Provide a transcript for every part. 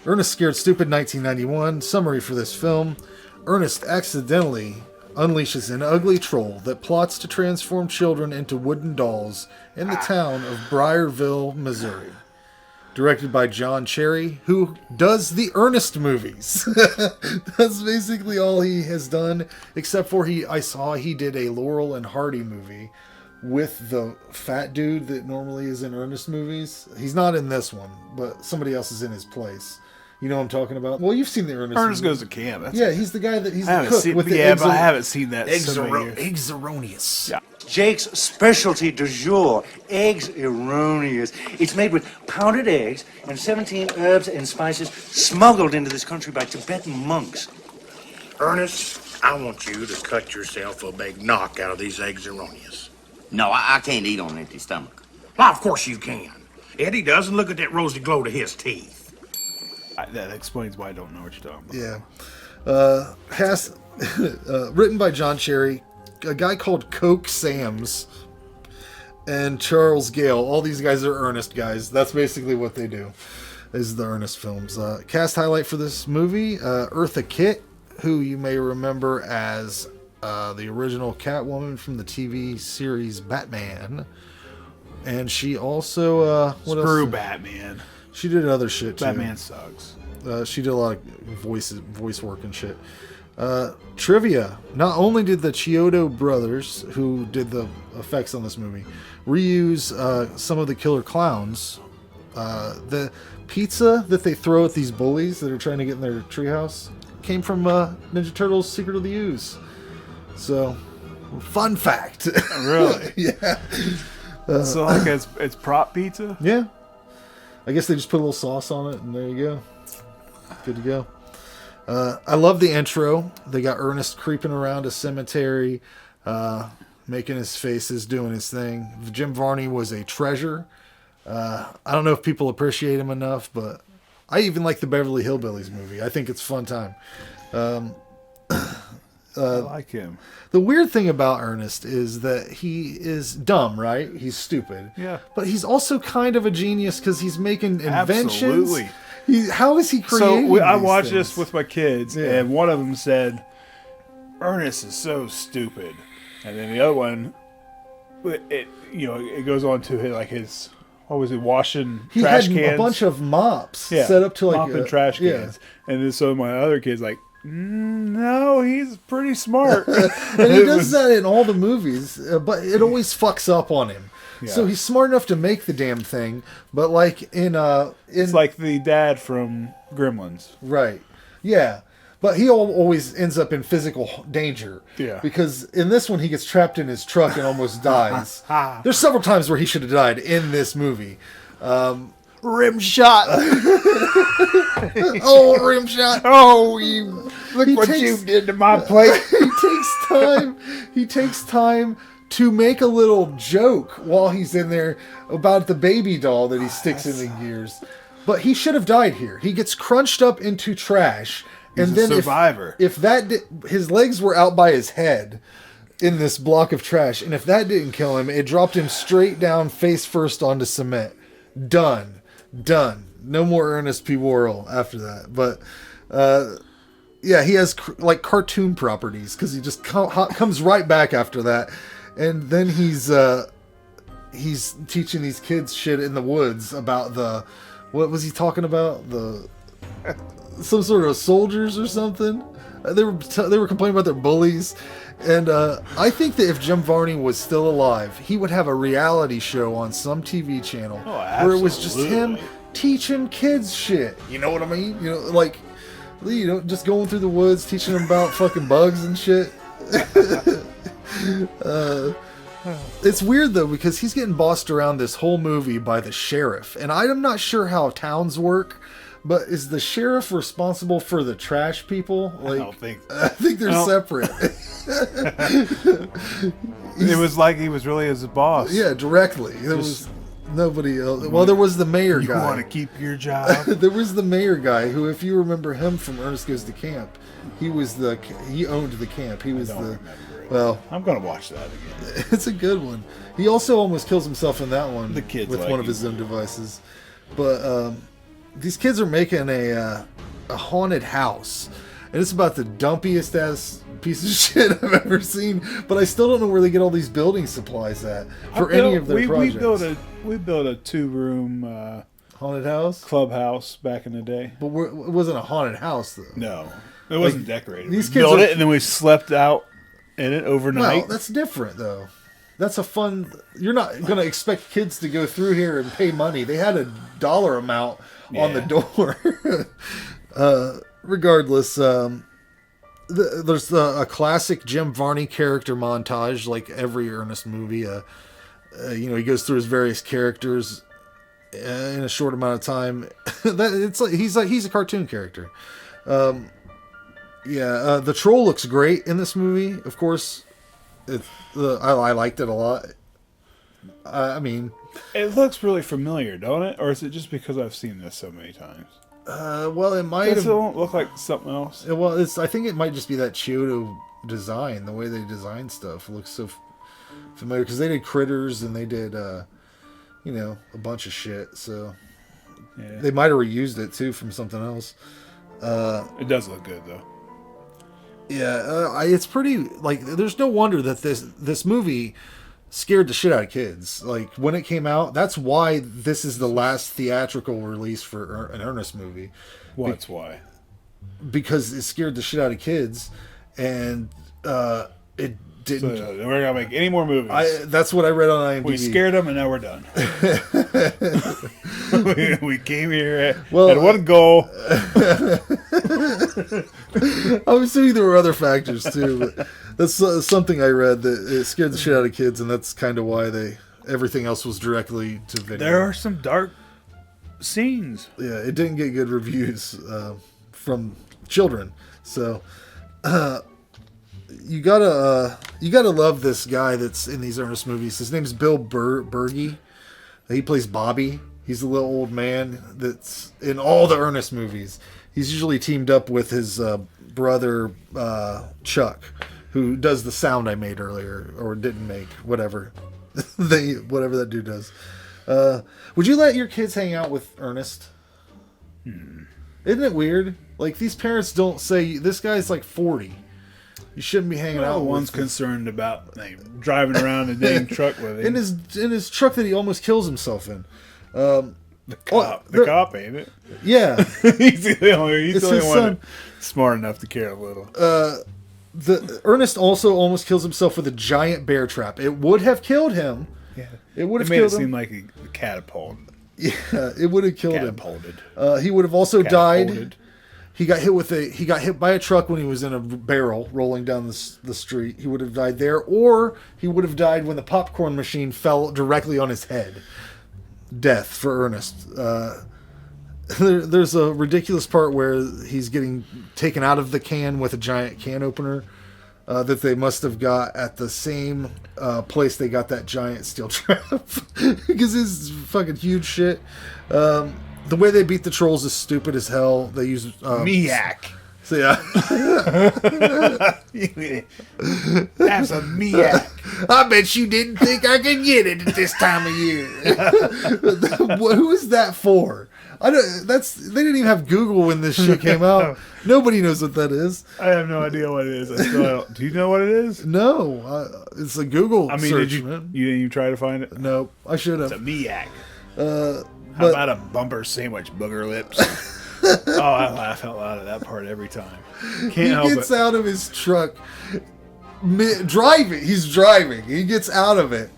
Ernest Scared Stupid, 1991. Summary for this film. Ernest accidentally unleashes an ugly troll that plots to transform children into wooden dolls in the town of Briarville, Missouri. Directed by John Cherry, who does the Ernest movies. That's basically all he has done, except for I saw he did a Laurel and Hardy movie with the fat dude that normally is in Ernest movies. He's not in this one, but somebody else is in his place. You know what I'm talking about? Well, you've seen the Ernest Goes to camp. Yeah, he's the guy that he's the cook with the but I haven't seen that. eggs erroneous. Yeah. Jake's specialty du jour, eggs erroneous. It's made with pounded eggs and 17 herbs and spices smuggled into this country by Tibetan monks. Ernest, I want you to cut yourself a big knock out of these eggs erroneous. No, I can't eat on an empty stomach. Well, of course you can. Eddie doesn't look at that rosy glow to his teeth. That explains why I don't know what you're talking Yeah. about. Written by John Cherry, a guy called Coke Sams, and Charles Gale. All these guys are Ernest guys. That's basically what they do, is the Ernest films. Cast highlight for this movie, Eartha Kitt, who you may remember as the original Catwoman from the TV series Batman. And she also... Screw Batman. She did other shit, too. Batman sucks. She did a lot of voice work and shit. Trivia. Not only did the Chiodo brothers, who did the effects on this movie, reuse some of the killer clowns, the pizza that they throw at these bullies that are trying to get in their treehouse came from Ninja Turtles Secret of the Ooze. So, fun fact. Really? Yeah. So like it's prop pizza? Yeah. I guess they just put a little sauce on it, and there you go. Good to go. I love the intro. They got Ernest creeping around a cemetery, making his faces, doing his thing. Jim Varney was a treasure. I don't know if people appreciate him enough, but I even like the Beverly Hillbillies movie. I think it's a fun time. I like him. The weird thing about Ernest is that he is dumb, right? He's stupid. Yeah. But he's also kind of a genius because he's making inventions. Absolutely. How is he creating So I these watched things? this with my kids, and one of them said, Ernest is so stupid. And then the other one, it goes on to his what was it, washing trash cans? He had a bunch of mops set up to like mopping trash cans. And then so my other kid's like, no, he's pretty smart. And he does that in all the movies, but it always fucks up on him. Yeah. So he's smart enough to make the damn thing, but like it's like the dad from Gremlins, right? Yeah, but he always ends up in physical danger. Yeah, because in this one he gets trapped in his truck and almost dies. There's several times where he should have died in this movie. Rim shot. Oh, rim shot. Oh, you look what you did to my plate. He takes time to make a little joke while he's in there about the baby doll that he sticks in the gears. But he should have died here. He gets crunched up into trash. He's and then a survivor. If his legs were out by his head in this block of trash, and if that didn't kill him, it dropped him straight down face first onto cement. Done. No more Ernest P. Worrell after that. But yeah, he has like cartoon properties because he just comes right back after that, and then he's teaching these kids shit in the woods about what was he talking about, some sort of soldiers or something. They were complaining about their bullies. And I think that if Jim Varney was still alive, he would have a reality show on some TV channel where it was just him teaching kids shit. You know what I mean? Just going through the woods, teaching them about fucking bugs and shit. It's weird though, because he's getting bossed around this whole movie by the sheriff, and I'm not sure how towns work. But is the sheriff responsible for the trash people? I don't think so. I think they're separate. It was like he was really his boss. Yeah, directly. There was nobody else. Well, there was the mayor guy. You want to keep your job? There was the mayor guy who, if you remember him from Ernest Goes to Camp, he owned the camp. He was well, I'm going to watch that again. It's a good one. He also almost kills himself in that one the kids with one of his own devices. But these kids are making a haunted house, and it's about the dumpiest ass piece of shit I've ever seen. But I still don't know where they get all these building supplies at for any of their projects. We built a 2-room haunted house clubhouse back in the day. But it wasn't a haunted house though. No, it wasn't decorated. These we kids built it and then we slept out in it overnight. Well, that's different though. That's a fun. You're not going to expect kids to go through here and pay money. They had a dollar amount on the door. Regardless, there's a classic Jim Varney character montage, like every Ernest movie. He goes through his various characters in a short amount of time. He's a cartoon character. The troll looks great in this movie. Of course, I liked it a lot. I mean, it looks really familiar, don't it? Or is it just because I've seen this so many times? Well, it might. Does it look like something else? Well, I think it might just be that Chiodo design. The way they design stuff looks so familiar because they did Critters and they did, a bunch of shit. So they might have reused it too from something else. It does look good though. Yeah, it's pretty. Like, there's no wonder that this movie scared the shit out of kids. Like, when it came out, that's why this is the last theatrical release for an Ernest movie. What's why? Because it scared the shit out of kids, and it didn't. So we're gonna make any more movies. That's what I read on IMDb. We scared them, and now we're done. we came here had one goal. I'm assuming there were other factors too, but that's something I read that it scared the shit out of kids, and that's kind of why everything else was directly to video. There are some dark scenes. Yeah, it didn't get good reviews from children, so you gotta love this guy that's in these Ernest movies. His name's Bill Bergey. He plays Bobby. He's the little old man that's in all the Ernest movies. He's usually teamed up with his brother Chuck, who does the sound I made earlier, or didn't make, whatever. Whatever that dude does. Would you let your kids hang out with Ernest? Isn't it weird? Like, these parents don't say, this guy's like 40. You shouldn't be hanging out with one's concerned about driving around a dang truck with him. In his truck that he almost kills himself in. The cop, ain't it? Yeah. he's the only one son. Smart enough to care a little. Ernest also almost kills himself with a giant bear trap. It would have killed him. Yeah. It would have made killed it him. seem like a catapult. Yeah, it would have killed Catapulted. him. He would have also died. Catapulted. He got hit by a truck when he was in a barrel rolling down the street. He would have died there, or he would have died when the popcorn machine fell directly on his head. Death for Ernest. There's a ridiculous part where he's getting taken out of the can with a giant can opener that they must have got at the same place they got that giant steel trap because it's fucking huge shit. The way they beat the trolls is stupid as hell. They use Miak. So yeah, that's a Miak. I bet you didn't think I could get it at this time of year. Who is that for? They didn't even have Google when this shit came out. Nobody knows what that is. I have no idea what it is. I still don't. Do you know what it is? No, it's a Google search. Did you? Man. You didn't even try to find it? No, I should have. It's a Miak. How about a bumper sandwich, booger lips? Oh, I laugh out loud at that part every time. He gets out of his truck, driving. He's driving. He gets out of it,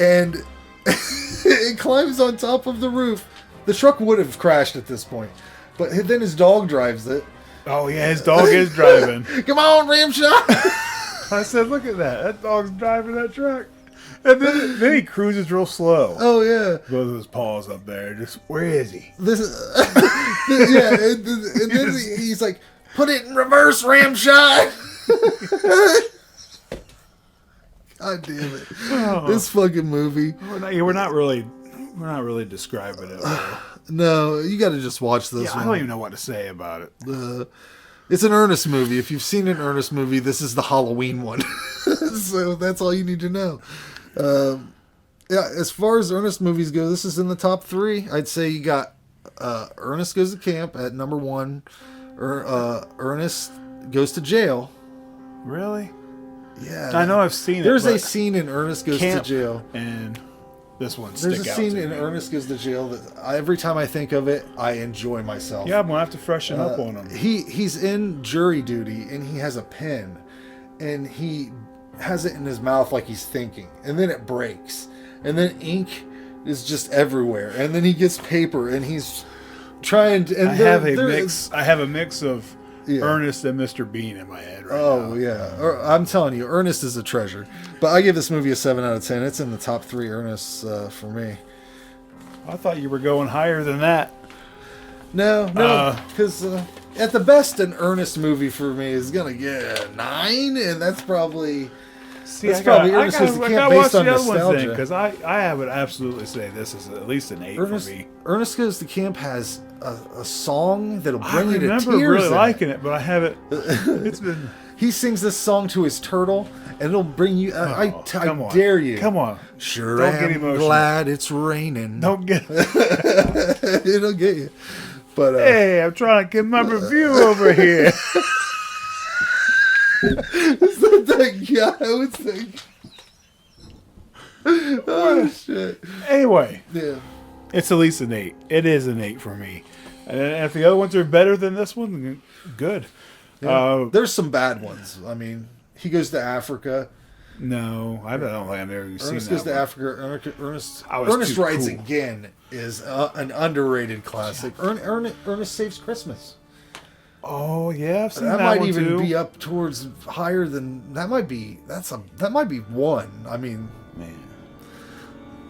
and it climbs on top of the roof. The truck would have crashed at this point, but then his dog drives it. Oh yeah, his dog is driving. Come on, Ramshot! I said, look at that. That dog's driving that truck. And then he cruises real slow. Oh yeah, both of his paws up there. Just where is he? And then he's like, "Put it in reverse, Ramshot." God damn it! Oh. This fucking movie. We're not really describing it. No, you got to just watch this. Yeah, I don't even know what to say about it. It's an Ernest movie. If you've seen an Ernest movie, this is the Halloween one. So that's all you need to know. Yeah, as far as Ernest movies go, this is in the top 3. I'd say you got Ernest Goes to Camp at number 1. Ernest Goes to Jail. Really? Yeah. I know I've seen it. There's a but scene in Ernest Goes to Camp Jail. and this one There's stick a out scene to in me. Ernest Goes to Jail that every time I think of it, I enjoy myself. Yeah, I'm gonna have to freshen up on him. He's in jury duty and he has a pen and he has it in his mouth like he's thinking, and then it breaks, and then ink is just everywhere, and then he gets paper and he's trying to. And I have a mix of Yeah. Ernest and Mr. Bean in my head right now. Oh yeah, I'm telling you, Ernest is a treasure. But I give this movie a 7 out of 10. It's in the top 3 Ernests for me. I thought you were going higher than that. No, because at the best, an Ernest movie for me is gonna get a 9, and that's probably. See, That's probably Ernest Goes to Camp based on nostalgia. Because I would absolutely say this is at least an 8 for me. Ernest Goes to Camp has a song that'll I bring you to tears. remember really in it. liking it, but I haven't. It's been. He sings this song to his turtle, and it'll bring you. I come on. dare you. Come on. Sure, Don't get am emotional. glad it's raining. Don't get. It'll get you. But Hey, I'm trying to get my review over here. is that guy? What's that? Oh shit! Anyway, Yeah. it's at least an 8. It is an 8 for me. And if the other ones are better than this one, good. There's some bad ones. I mean, he goes to Africa. No, I don't think I've ever seen Ernest that Goes to one. Africa. I was Ernest too Rides cool. Again is an underrated classic. Ernest Saves Christmas. Oh yeah, I've seen That that might one even too. be up towards higher than that. Might be that might be 1. I mean, Man,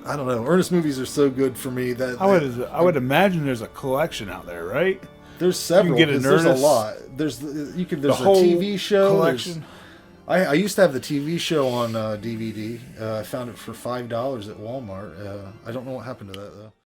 I don't know. Ernest movies are so good for me that I would imagine there's a collection out there, right? there's several. get an 'cause there's a Ernest- lot. There's The a whole TV show collection. I used to have the TV show on DVD. I found it for $5 at Walmart. I don't know what happened to that though.